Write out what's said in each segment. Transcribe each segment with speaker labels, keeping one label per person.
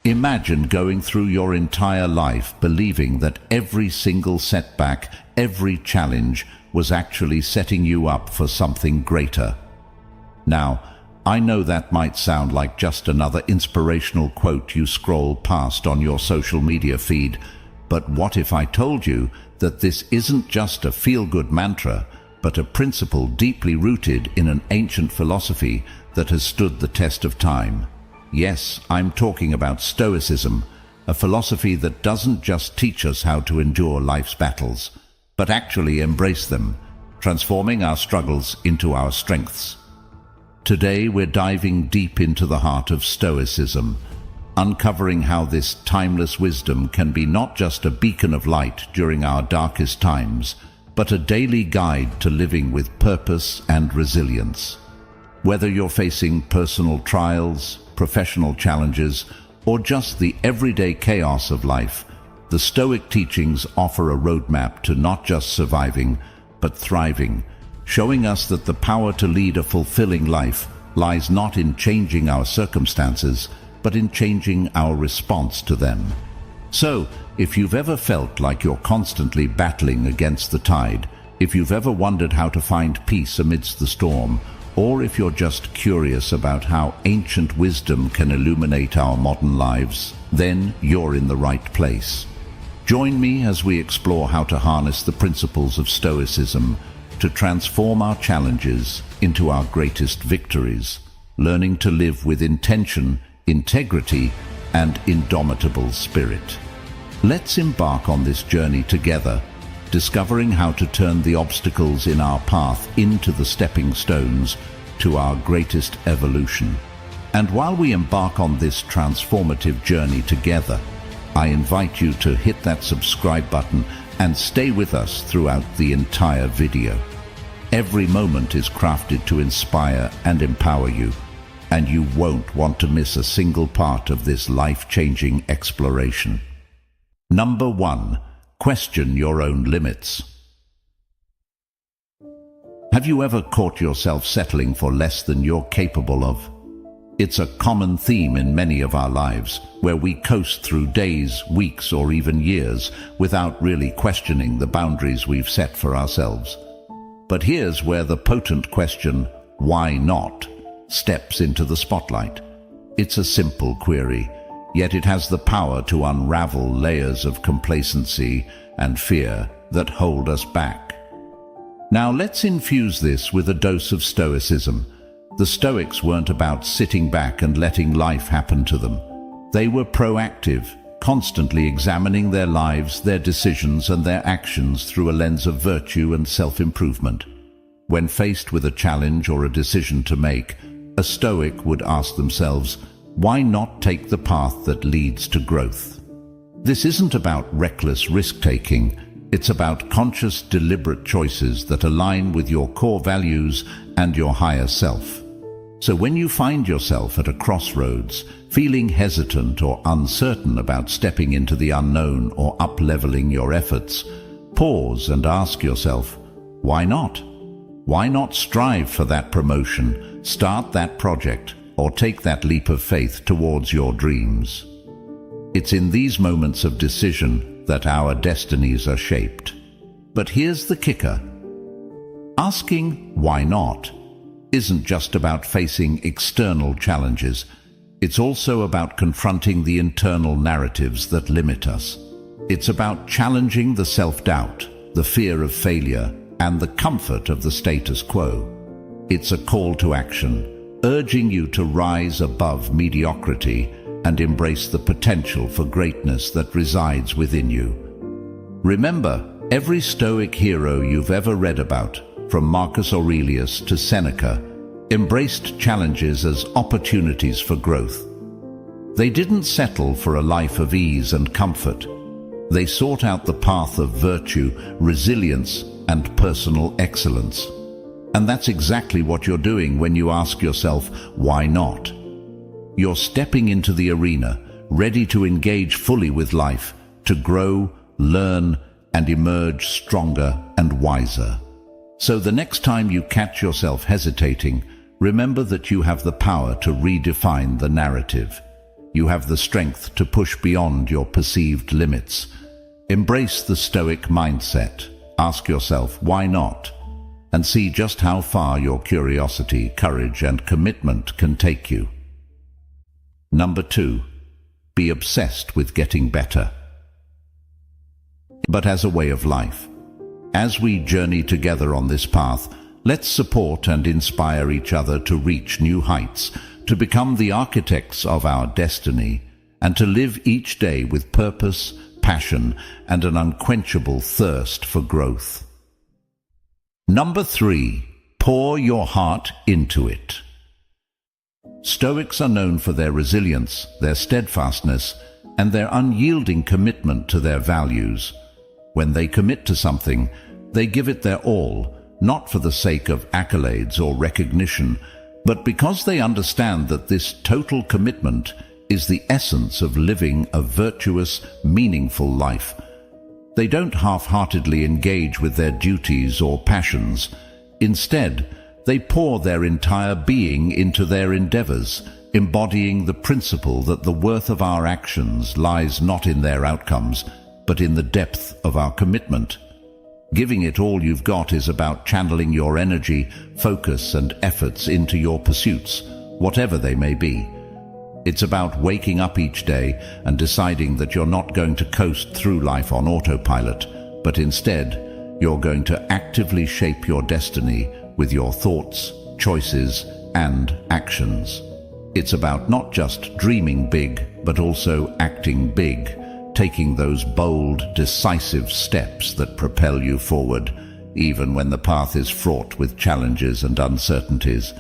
Speaker 1: Imagine going through your entire life believing that every single setback, every challenge was actually setting you up for something greater. Now, I know that might sound like just another inspirational quote you scroll past on your social media feed, but what if I told you that this isn't just a feel-good mantra, but a principle deeply rooted in an ancient philosophy that has stood the test of time? Yes, I'm talking about Stoicism, a philosophy that doesn't just teach us how to endure life's battles, but actually embrace them, transforming our struggles into our strengths. Today we're diving deep into the heart of Stoicism, uncovering how this timeless wisdom can be not just a beacon of light during our darkest times, but a daily guide to living with purpose and resilience. Whether you're facing personal trials, professional challenges, or just the everyday chaos of life, the Stoic teachings offer a roadmap to not just surviving, but thriving, showing us that the power to lead a fulfilling life lies not in changing our circumstances, but in changing our response to them. So, if you've ever felt like you're constantly battling against the tide, if you've ever wondered how to find peace amidst the storm, or if you're just curious about how ancient wisdom can illuminate our modern lives, then you're in the right place. Join me as we explore how to harness the principles of Stoicism to transform our challenges into our greatest victories, learning to live with intention, integrity, and indomitable spirit. Let's embark on this journey together, discovering how to turn the obstacles in our path into the stepping stones to our greatest evolution. And while we embark on this transformative journey together, I invite you to hit that subscribe button and stay with us throughout the entire video. Every moment is crafted to inspire and empower you, and you won't want to miss a single part of this life-changing exploration. Number 1. Question your own limits. Have you ever caught yourself settling for less than you're capable of? It's a common theme in many of our lives, where we coast through days, weeks, or even years without really questioning the boundaries we've set for ourselves. But here's where the potent question, why not, steps into the spotlight. It's a simple query, yet it has the power to unravel layers of complacency and fear that hold us back. Now let's infuse this with a dose of Stoicism. The Stoics weren't about sitting back and letting life happen to them. They were proactive, constantly examining their lives, their decisions, and their actions through a lens of virtue and self-improvement. When faced with a challenge or a decision to make, a Stoic would ask themselves, why not take the path that leads to growth? This isn't about reckless risk-taking. It's about conscious, deliberate choices that align with your core values and your higher self. So when you find yourself at a crossroads, feeling hesitant or uncertain about stepping into the unknown or up-leveling your efforts, pause and ask yourself, why not? Why not strive for that promotion, start that project, or take that leap of faith towards your dreams? It's in these moments of decision that our destinies are shaped. But here's the kicker. Asking why not isn't just about facing external challenges. It's also about confronting the internal narratives that limit us. It's about challenging the self-doubt, the fear of failure, and the comfort of the status quo. It's a call to action, urging you to rise above mediocrity and embrace the potential for greatness that resides within you. Remember, every Stoic hero you've ever read about, from Marcus Aurelius to Seneca, embraced challenges as opportunities for growth. They didn't settle for a life of ease and comfort. They sought out the path of virtue, resilience, and personal excellence. And that's exactly what you're doing when you ask yourself, why not? You're stepping into the arena, ready to engage fully with life, to grow, learn, and emerge stronger and wiser. So the next time you catch yourself hesitating, remember that you have the power to redefine the narrative. You have the strength to push beyond your perceived limits. Embrace the Stoic mindset. Ask yourself, why not? And see just how far your curiosity, courage, and commitment can take you. Number 2. Be obsessed with getting better. But as a way of life. As we journey together on this path, let's support and inspire each other to reach new heights, to become the architects of our destiny, and to live each day with purpose, passion, and an unquenchable thirst for growth. Number 3. Pour your heart into it. Stoics are known for their resilience, their steadfastness, and their unyielding commitment to their values. When they commit to something, they give it their all, not for the sake of accolades or recognition, but because they understand that this total commitment is the essence of living a virtuous, meaningful life. They don't half-heartedly engage with their duties or passions. Instead, they pour their entire being into their endeavors, embodying the principle that the worth of our actions lies not in their outcomes, but in the depth of our commitment. Giving it all you've got is about channeling your energy, focus, and efforts into your pursuits, whatever they may be. It's about waking up each day and deciding that you're not going to coast through life on autopilot, but instead, you're going to actively shape your destiny with your thoughts, choices, and actions. It's about not just dreaming big, but also acting big, taking those bold, decisive steps that propel you forward, even when the path is fraught with challenges and uncertainties.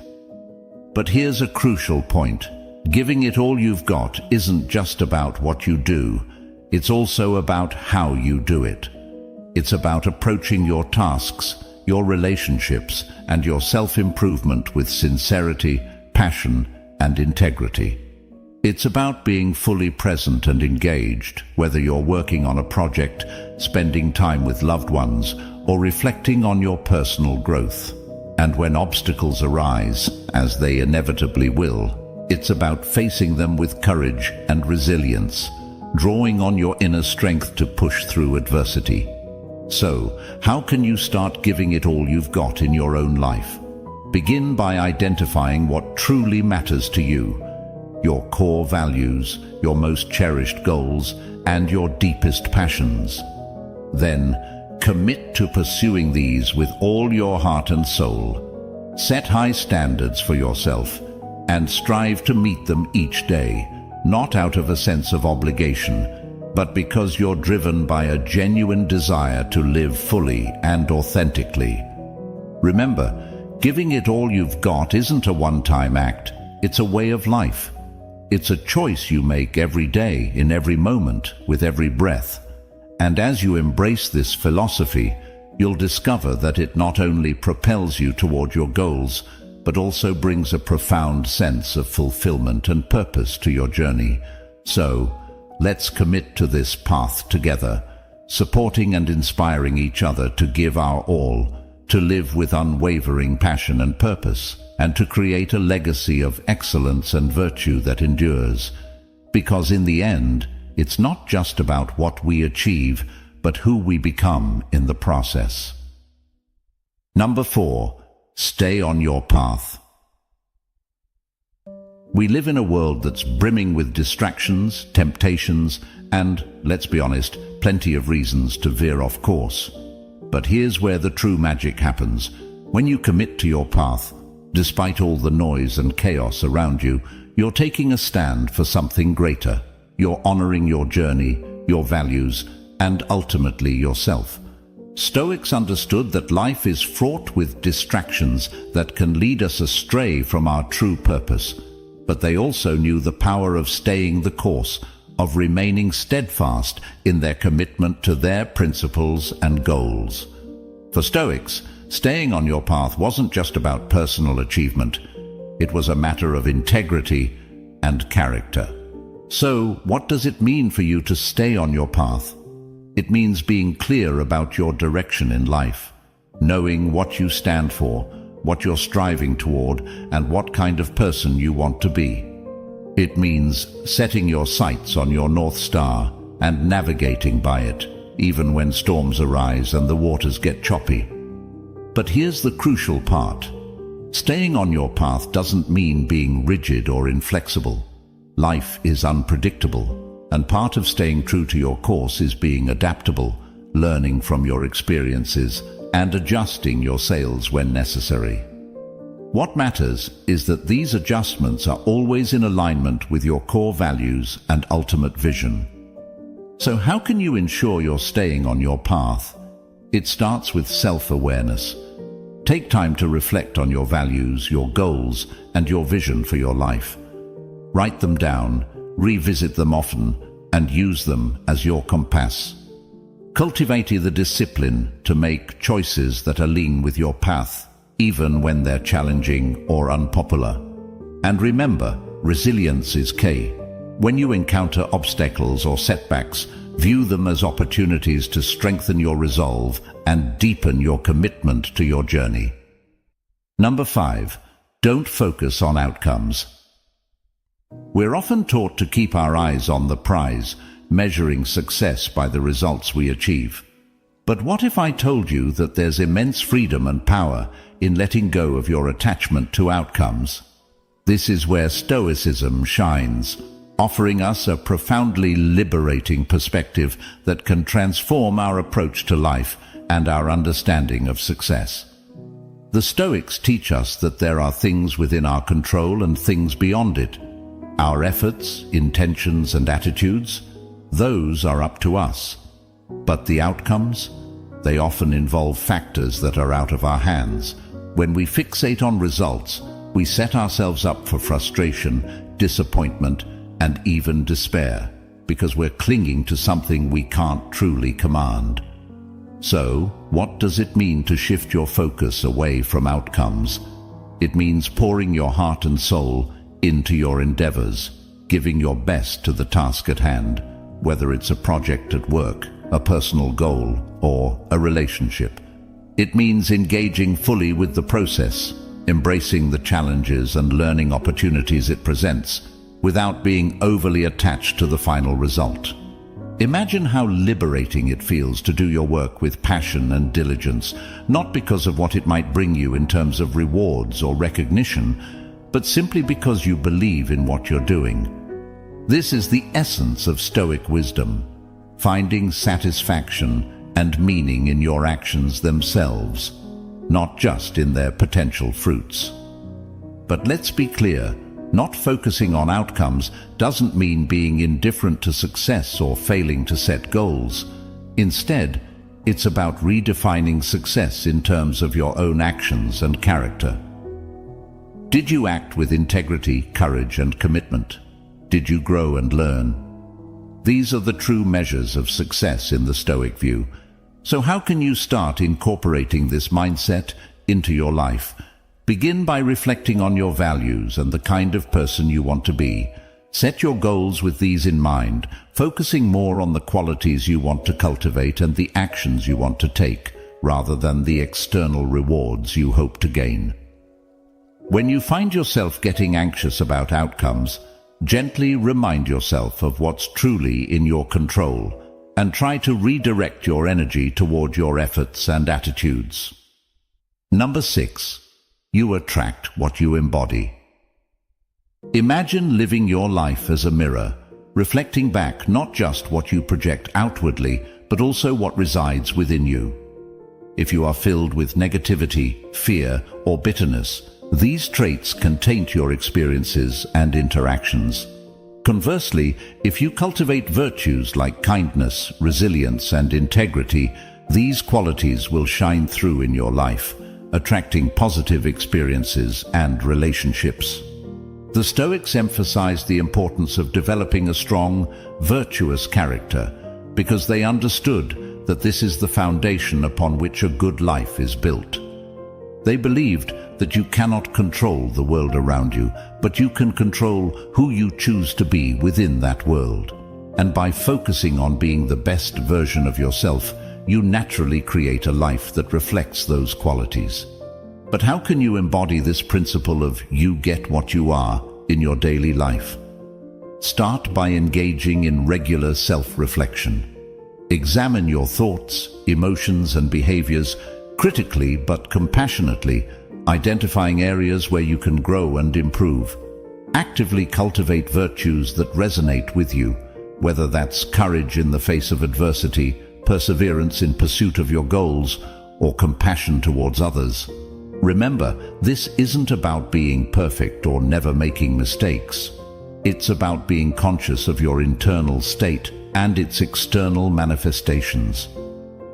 Speaker 1: But here's a crucial point. Giving it all you've got isn't just about what you do, it's also about how you do it. It's about approaching your tasks, your relationships, and your self-improvement with sincerity, passion, and integrity. It's about being fully present and engaged, whether you're working on a project, spending time with loved ones, or reflecting on your personal growth. And when obstacles arise, as they inevitably will, it's about facing them with courage and resilience, drawing on your inner strength to push through adversity. So, how can you start giving it all you've got in your own life? Begin by identifying what truly matters to you, your core values, your most cherished goals, and your deepest passions. Then, commit to pursuing these with all your heart and soul. Set high standards for yourself, and strive to meet them each day, not out of a sense of obligation, but because you're driven by a genuine desire to live fully and authentically. Remember, giving it all you've got isn't a one-time act, it's a way of life. It's a choice you make every day, in every moment, with every breath. And as you embrace this philosophy, you'll discover that it not only propels you toward your goals, but also brings a profound sense of fulfillment and purpose to your journey. So, let's commit to this path together, supporting and inspiring each other to give our all, to live with unwavering passion and purpose, and to create a legacy of excellence and virtue that endures. Because in the end, it's not just about what we achieve, but who we become in the process. Number 4. Stay on your path. We live in a world that's brimming with distractions, temptations, and, let's be honest, plenty of reasons to veer off course. But here's where the true magic happens. When you commit to your path, despite all the noise and chaos around you, you're taking a stand for something greater. You're honoring your journey, your values, and ultimately yourself. Stoics understood that life is fraught with distractions that can lead us astray from our true purpose, but they also knew the power of staying the course, of remaining steadfast in their commitment to their principles and goals. For Stoics, staying on your path wasn't just about personal achievement, it was a matter of integrity and character. So, what does it mean for you to stay on your path? It means being clear about your direction in life, knowing what you stand for, what you're striving toward, and what kind of person you want to be. It means setting your sights on your North Star and navigating by it, even when storms arise and the waters get choppy. But here's the crucial part. Staying on your path doesn't mean being rigid or inflexible. Life is unpredictable, and part of staying true to your course is being adaptable, learning from your experiences, and adjusting your sails when necessary. What matters is that these adjustments are always in alignment with your core values and ultimate vision. So how can you ensure you're staying on your path? It starts with self-awareness. Take time to reflect on your values, your goals, and your vision for your life. Write them down, revisit them often, and use them as your compass. Cultivate the discipline to make choices that align with your path, even when they're challenging or unpopular. And remember, resilience is key. When you encounter obstacles or setbacks, view them as opportunities to strengthen your resolve and deepen your commitment to your journey. Number 5, don't focus on outcomes. We're often taught to keep our eyes on the prize, measuring success by the results we achieve. But what if I told you that there's immense freedom and power in letting go of your attachment to outcomes? This is where Stoicism shines, offering us a profoundly liberating perspective that can transform our approach to life and our understanding of success. The Stoics teach us that there are things within our control and things beyond it. Our efforts, intentions, and attitudes, those are up to us. But the outcomes? They often involve factors that are out of our hands. When we fixate on results, we set ourselves up for frustration, disappointment, and even despair, because we're clinging to something we can't truly command. So, what does it mean to shift your focus away from outcomes? It means pouring your heart and soul into your endeavors, giving your best to the task at hand, whether it's a project at work, a personal goal, or a relationship. It means engaging fully with the process, embracing the challenges and learning opportunities it presents, without being overly attached to the final result. Imagine how liberating it feels to do your work with passion and diligence, not because of what it might bring you in terms of rewards or recognition, but simply because you believe in what you're doing. This is the essence of Stoic wisdom, finding satisfaction and meaning in your actions themselves, not just in their potential fruits. But let's be clear, not focusing on outcomes doesn't mean being indifferent to success or failing to set goals. Instead, it's about redefining success in terms of your own actions and character. Did you act with integrity, courage, and commitment? Did you grow and learn? These are the true measures of success in the Stoic view. So how can you start incorporating this mindset into your life? Begin by reflecting on your values and the kind of person you want to be. Set your goals with these in mind, focusing more on the qualities you want to cultivate and the actions you want to take, rather than the external rewards you hope to gain. When you find yourself getting anxious about outcomes, gently remind yourself of what's truly in your control and try to redirect your energy toward your efforts and attitudes. Number 6. You attract what you embody. Imagine living your life as a mirror, reflecting back not just what you project outwardly, but also what resides within you. If you are filled with negativity, fear, or bitterness, these traits can taint your experiences and interactions. Conversely, if you cultivate virtues like kindness, resilience, and integrity, these qualities will shine through in your life, attracting positive experiences and relationships. The Stoics emphasized the importance of developing a strong, virtuous character because they understood that this is the foundation upon which a good life is built. They believed that you cannot control the world around you, but you can control who you choose to be within that world. And by focusing on being the best version of yourself, you naturally create a life that reflects those qualities. But how can you embody this principle of you get what you are in your daily life? Start by engaging in regular self-reflection. Examine your thoughts, emotions, and behaviors critically but compassionately, identifying areas where you can grow and improve. Actively cultivate virtues that resonate with you, whether that's courage in the face of adversity, perseverance in pursuit of your goals, or compassion towards others. Remember, this isn't about being perfect or never making mistakes. It's about being conscious of your internal state and its external manifestations.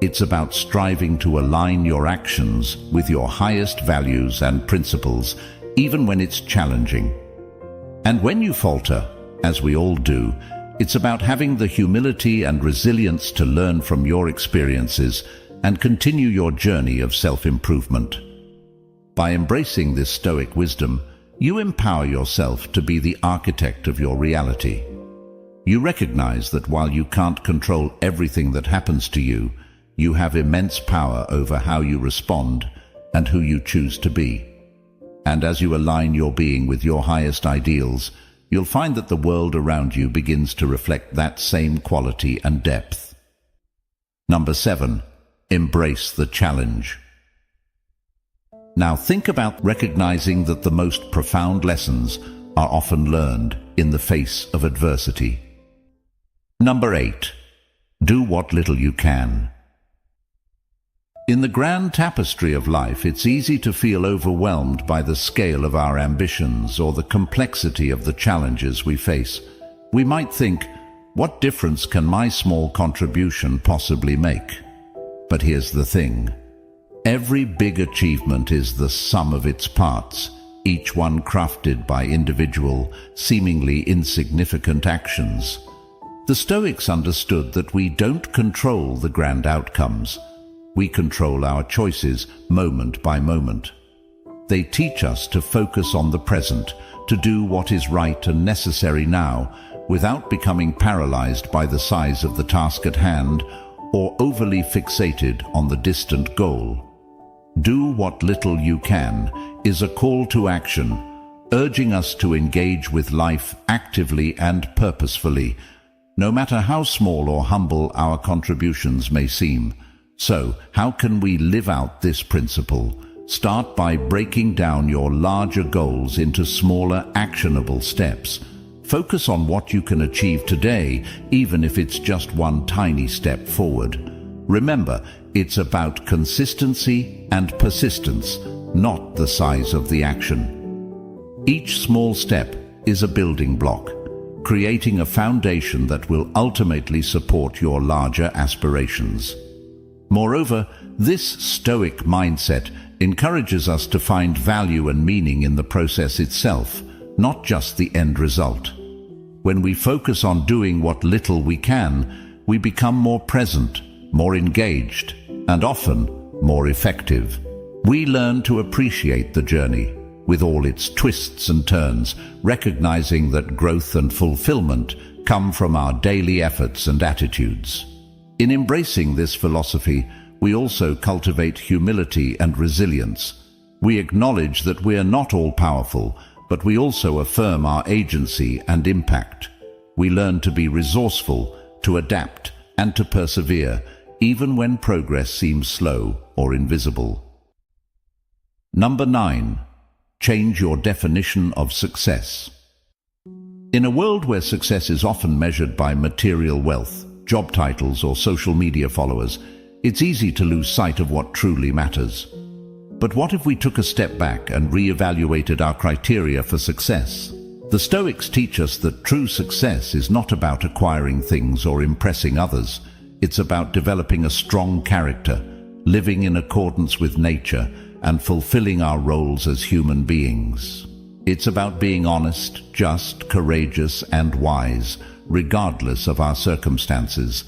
Speaker 1: It's about striving to align your actions with your highest values and principles, even when it's challenging. And when you falter, as we all do, it's about having the humility and resilience to learn from your experiences and continue your journey of self-improvement. By embracing this Stoic wisdom, you empower yourself to be the architect of your reality. You recognize that while you can't control everything that happens to you, you have immense power over how you respond and who you choose to be. And as you align your being with your highest ideals, you'll find that the world around you begins to reflect that same quality and depth. Number 7. Embrace the challenge. Now think about recognizing that the most profound lessons are often learned in the face of adversity. Number 8. Do what little you can. In the grand tapestry of life, it's easy to feel overwhelmed by the scale of our ambitions or the complexity of the challenges we face. We might think, what difference can my small contribution possibly make? But here's the thing. Every big achievement is the sum of its parts, each one crafted by individual, seemingly insignificant actions. The Stoics understood that we don't control the grand outcomes. We control our choices moment by moment. They teach us to focus on the present, to do what is right and necessary now, without becoming paralyzed by the size of the task at hand or overly fixated on the distant goal. Do what little you can is a call to action, urging us to engage with life actively and purposefully, no matter how small or humble our contributions may seem. So, how can we live out this principle? Start by breaking down your larger goals into smaller, actionable steps. Focus on what you can achieve today, even if it's just one tiny step forward. Remember, it's about consistency and persistence, not the size of the action. Each small step is a building block, creating a foundation that will ultimately support your larger aspirations. Moreover, this Stoic mindset encourages us to find value and meaning in the process itself, not just the end result. When we focus on doing what little we can, we become more present, more engaged, and often more effective. We learn to appreciate the journey, with all its twists and turns, recognizing that growth and fulfillment come from our daily efforts and attitudes. In embracing this philosophy, we also cultivate humility and resilience. We acknowledge that we are not all-powerful, but we also affirm our agency and impact. We learn to be resourceful, to adapt, and to persevere, even when progress seems slow or invisible. Number 9. Change your definition of success. In a world where success is often measured by material wealth, job titles, or social media followers, it's easy to lose sight of what truly matters. But what if we took a step back and re-evaluated our criteria for success? The Stoics teach us that true success is not about acquiring things or impressing others. It's about developing a strong character, living in accordance with nature, and fulfilling our roles as human beings. It's about being honest, just, courageous, and wise, regardless of our circumstances.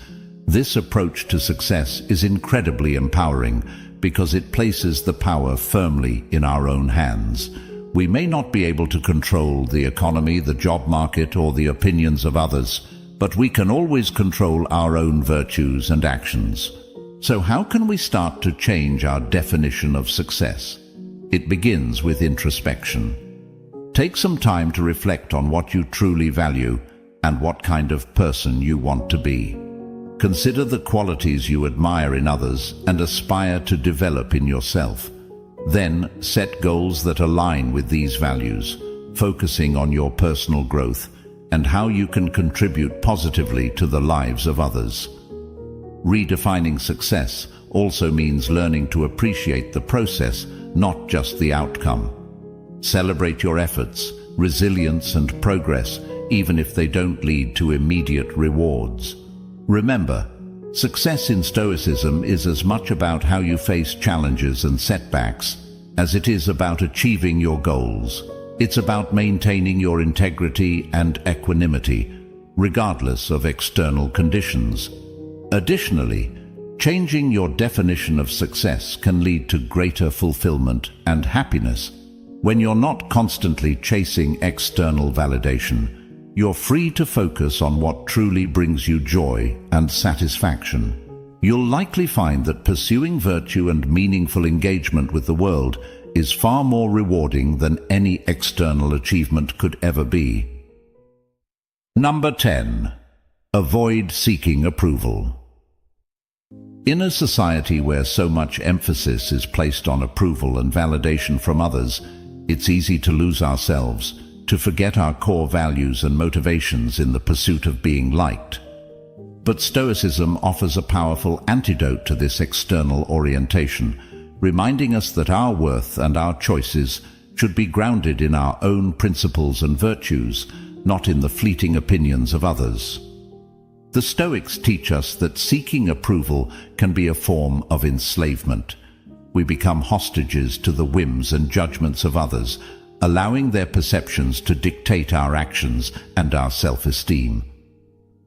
Speaker 1: This approach to success is incredibly empowering because it places the power firmly in our own hands. We may not be able to control the economy, the job market, or the opinions of others, but we can always control our own virtues and actions. So how can we start to change our definition of success? It begins with introspection. Take some time to reflect on what you truly value, and what kind of person you want to be. Consider the qualities you admire in others and aspire to develop in yourself. Then set goals that align with these values, focusing on your personal growth and how you can contribute positively to the lives of others. Redefining success also means learning to appreciate the process, not just the outcome. Celebrate your efforts, resilience and progress, even if they don't lead to immediate rewards. Remember, success in Stoicism is as much about how you face challenges and setbacks as it is about achieving your goals. It's about maintaining your integrity and equanimity, regardless of external conditions. Additionally, changing your definition of success can lead to greater fulfillment and happiness. When you're not constantly chasing external validation, you're free to focus on what truly brings you joy and satisfaction. You'll likely find that pursuing virtue and meaningful engagement with the world is far more rewarding than any external achievement could ever be. Number 10. Avoid seeking approval. In a society where so much emphasis is placed on approval and validation from others, it's easy to lose ourselves, to forget our core values and motivations in the pursuit of being liked. But Stoicism offers a powerful antidote to this external orientation, reminding us that our worth and our choices should be grounded in our own principles and virtues, not in the fleeting opinions of others. The Stoics teach us that seeking approval can be a form of enslavement. We become hostages to the whims and judgments of others, allowing their perceptions to dictate our actions and our self-esteem.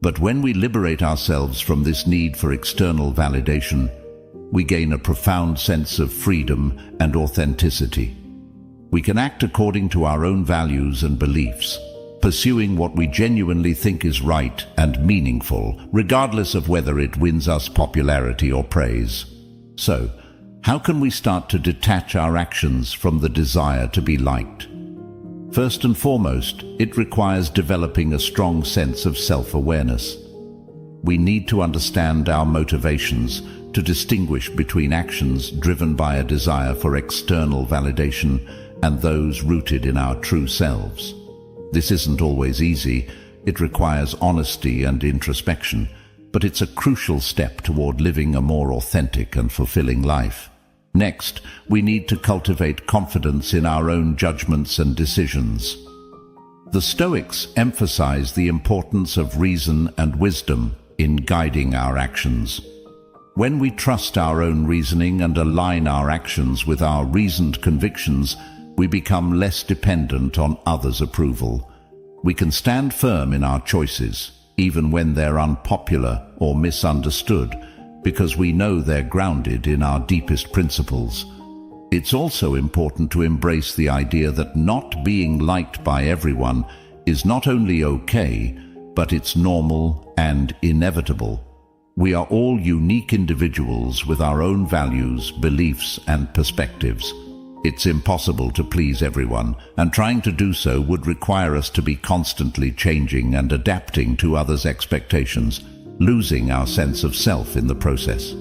Speaker 1: But when we liberate ourselves from this need for external validation, we gain a profound sense of freedom and authenticity. We can act according to our own values and beliefs, pursuing what we genuinely think is right and meaningful, regardless of whether it wins us popularity or praise. So, how can we start to detach our actions from the desire to be liked? First and foremost, it requires developing a strong sense of self-awareness. We need to understand our motivations, to distinguish between actions driven by a desire for external validation and those rooted in our true selves. This isn't always easy. It requires honesty and introspection, but it's a crucial step toward living a more authentic and fulfilling life. Next, we need to cultivate confidence in our own judgments and decisions. The Stoics emphasize the importance of reason and wisdom in guiding our actions. When we trust our own reasoning and align our actions with our reasoned convictions, we become less dependent on others' approval. We can stand firm in our choices, even when they're unpopular or misunderstood, because we know they're grounded in our deepest principles. It's also important to embrace the idea that not being liked by everyone is not only okay, but it's normal and inevitable. We are all unique individuals with our own values, beliefs, and perspectives. It's impossible to please everyone, and trying to do so would require us to be constantly changing and adapting to others' expectations, losing our sense of self in the process.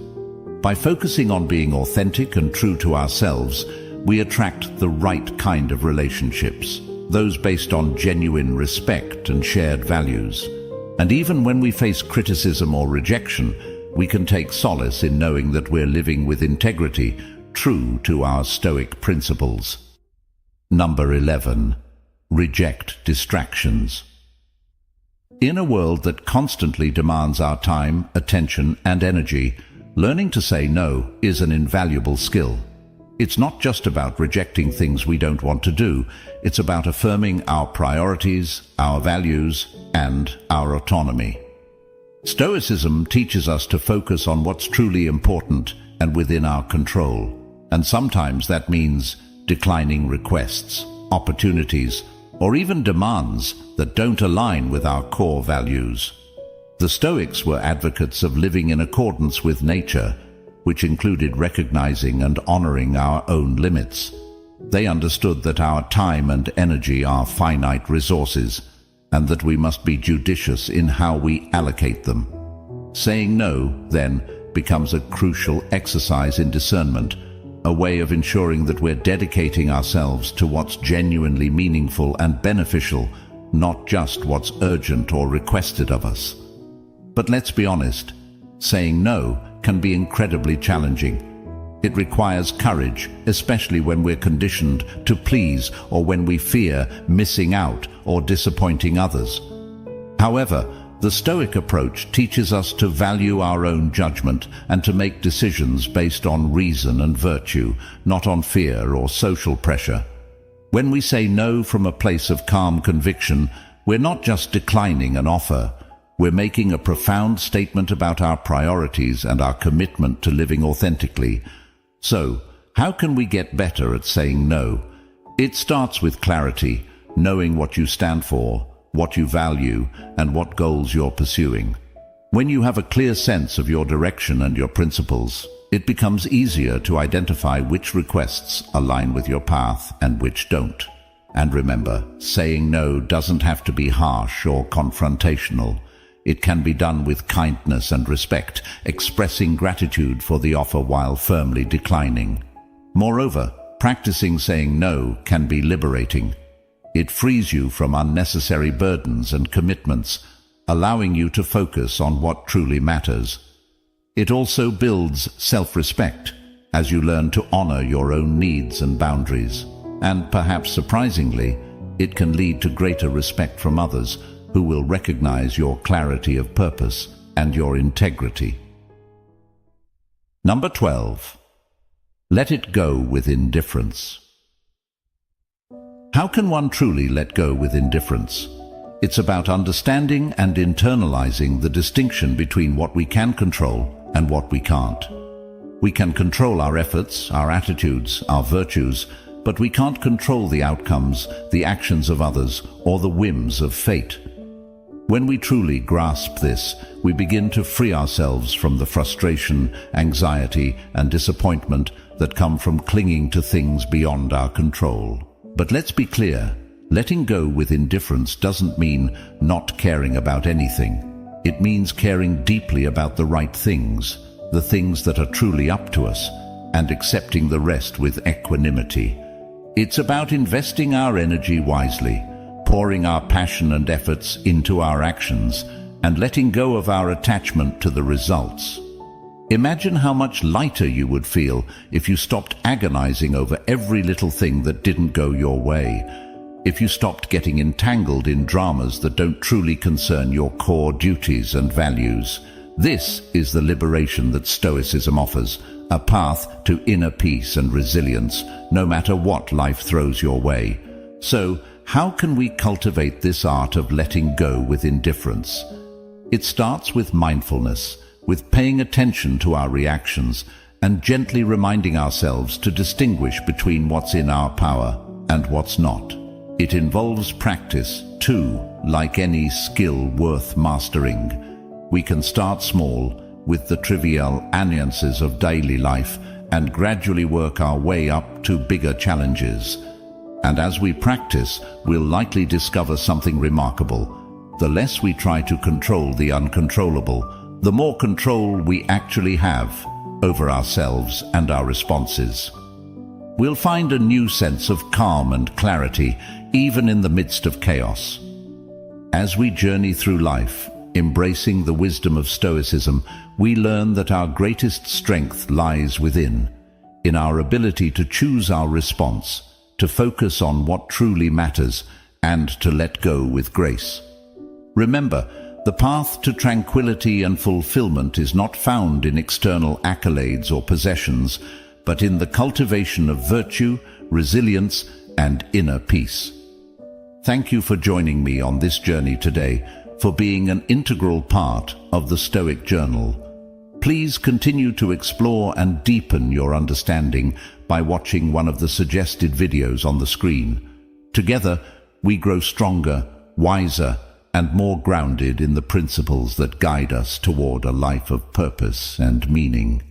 Speaker 1: By focusing on being authentic and true to ourselves, we attract the right kind of relationships, those based on genuine respect and shared values. And even when we face criticism or rejection, we can take solace in knowing that we're living with integrity, true to our Stoic principles. Number 11. Reject distractions. In a world that constantly demands our time, attention, and energy, learning to say no is an invaluable skill. It's not just about rejecting things we don't want to do. It's about affirming our priorities, our values, and our autonomy. Stoicism teaches us to focus on what's truly important and within our control. And sometimes that means declining requests, opportunities, or even demands that don't align with our core values. The Stoics were advocates of living in accordance with nature, which included recognizing and honoring our own limits. They understood that our time and energy are finite resources, and that we must be judicious in how we allocate them. Saying no, then, becomes a crucial exercise in discernment, a way of ensuring that we're dedicating ourselves to what's genuinely meaningful and beneficial, not just what's urgent or requested of us. But let's be honest, saying no can be incredibly challenging. It requires courage, especially when we're conditioned to please or when we fear missing out or disappointing others. However, the Stoic approach teaches us to value our own judgment and to make decisions based on reason and virtue, not on fear or social pressure. When we say no from a place of calm conviction, we're not just declining an offer. We're making a profound statement about our priorities and our commitment to living authentically. So, how can we get better at saying no? It starts with clarity, knowing what you stand for, what you value, and what goals you're pursuing. When you have a clear sense of your direction and your principles, it becomes easier to identify which requests align with your path and which don't. And remember, saying no doesn't have to be harsh or confrontational. It can be done with kindness and respect, expressing gratitude for the offer while firmly declining. Moreover, practicing saying no can be liberating. It frees you from unnecessary burdens and commitments, allowing you to focus on what truly matters. It also builds self-respect as you learn to honor your own needs and boundaries. And perhaps surprisingly, it can lead to greater respect from others who will recognize your clarity of purpose and your integrity. Number 12. Let it go with indifference. How can one truly let go with indifference? It's about understanding and internalizing the distinction between what we can control and what we can't. We can control our efforts, our attitudes, our virtues, but we can't control the outcomes, the actions of others, or the whims of fate. When we truly grasp this, we begin to free ourselves from the frustration, anxiety, and disappointment that come from clinging to things beyond our control. But let's be clear, letting go with indifference doesn't mean not caring about anything. It means caring deeply about the right things, the things that are truly up to us, and accepting the rest with equanimity. It's about investing our energy wisely, pouring our passion and efforts into our actions, and letting go of our attachment to the results. Imagine how much lighter you would feel if you stopped agonizing over every little thing that didn't go your way, if you stopped getting entangled in dramas that don't truly concern your core duties and values. This is the liberation that Stoicism offers, a path to inner peace and resilience, no matter what life throws your way. So, how can we cultivate this art of letting go with indifference? It starts with mindfulness, with paying attention to our reactions and gently reminding ourselves to distinguish between what's in our power and what's not. It involves practice, too, like any skill worth mastering. We can start small, with the trivial annoyances of daily life, and gradually work our way up to bigger challenges. And as we practice, we'll likely discover something remarkable. The less we try to control the uncontrollable, the more control we actually have over ourselves and our responses. We'll find a new sense of calm and clarity, even in the midst of chaos. As we journey through life, embracing the wisdom of Stoicism, we learn that our greatest strength lies within, in our ability to choose our response, to focus on what truly matters, and to let go with grace. Remember, the path to tranquility and fulfillment is not found in external accolades or possessions, but in the cultivation of virtue, resilience, and inner peace. Thank you for joining me on this journey today, for being an integral part of the Stoic Journal. Please continue to explore and deepen your understanding by watching one of the suggested videos on the screen. Together, we grow stronger, wiser, and more grounded in the principles that guide us toward a life of purpose and meaning.